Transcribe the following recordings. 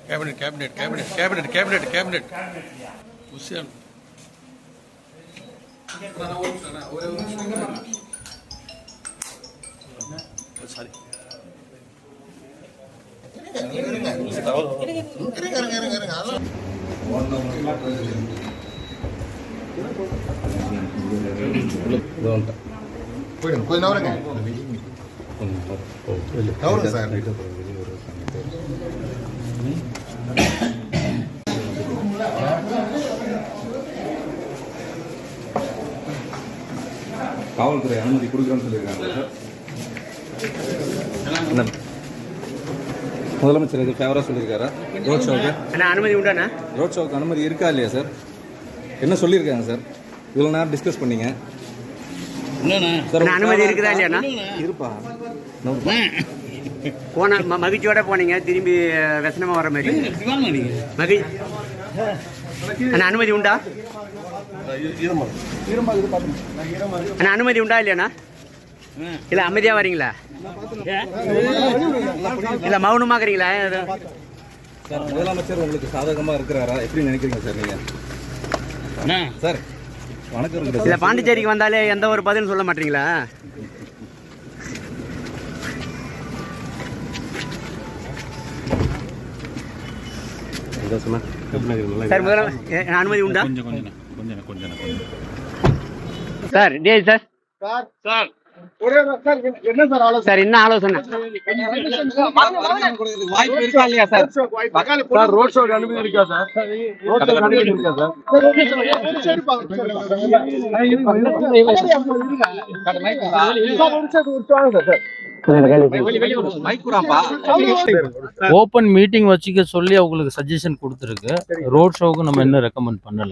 Cabinet cabinet cabinet cabinet cabinet cabinet உசியான் sorry கொஞ்சம் நவருங்க நவருங்க சார். காவல்துறை அனுமதி கொடுக்குறேன்னு சொல்லியிருக்காங்க சார். முதலமைச்சர் இது ஃபேவராக சொல்லியிருக்காரா ரோட் ஷோவுக்கு? அனுமதி உண்டாண்ணா? ரோட் ஷோவுக்கு அனுமதி இருக்கா இல்லையா சார்? என்ன சொல்லியிருக்காங்க சார்? இவ்வளோ நேரம் டிஸ்கஸ் பண்ணீங்க சார். அனுமதி இருக்குதா இல்லையாண்ணா? இருப்பா போன மகிழ்ச்சியோட போனீங்க, திரும்பி व्यसனமா வர மாதிரி அனுமதி உண்டா? அனுமதி உண்டா இல்லையாண்ணா? இல்ல அமைதியா வரீங்களா? இல்ல மௌனமாக்குறீங்களா? சார் முதலமைச்சர் உங்களுக்கு சாதகமாக இருக்கிறாரா? எப்படி நினைக்கிறீங்க சார் நீங்கள்? சார் வணக்கம். இல்ல பாண்டிச்சேரிக்கு வந்தாலே எந்த ஒரு பதிலும் சொல்ல மாட்டீங்களா? சார் முதல்ல அனுமதி உண்டா? சார் டேய் சார் சார் என்ன சார் ஆலோசனை? சார் என்ன ஆலோசனை? வாய்ப்பு இருக்கா இல்லையா சார்? சார் ரோட் ஷோக்கு அனுமதி இருக்கா சார்? ரோட் ஷோக்கு அனுமதி இருக்கா சார்? ஓப்பன் மீட்டிங் வச்சுக்க சொல்லி அவங்களுக்கு சஜஷன் கொடுத்துருக்கு. ரோட் ஷோவுக்கு நம்ம இன்னும் ரெக்கமெண்ட் பண்ணல.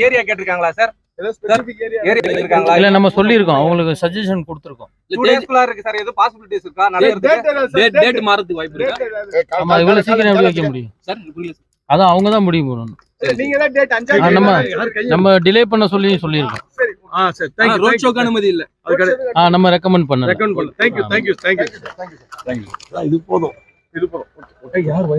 ஏரியா கேட்டிருக்காங்களா சார்? இல்ல நம்ம சொல்லியிருக்கோம், அவங்களுக்கு சஜஷன் கொடுத்துருக்கோம். ஆமா, இவ்வளவு சீக்கிரம் எப்படி வைக்க முடியும்? அதான் அவங்க தான் முடிவு பண்ணணும். நம்ம டிலே பண்ண சொல்லியிருக்கோம். நம்ம ரெக்கமெண்ட் பண்ணல. இது போதும். யார்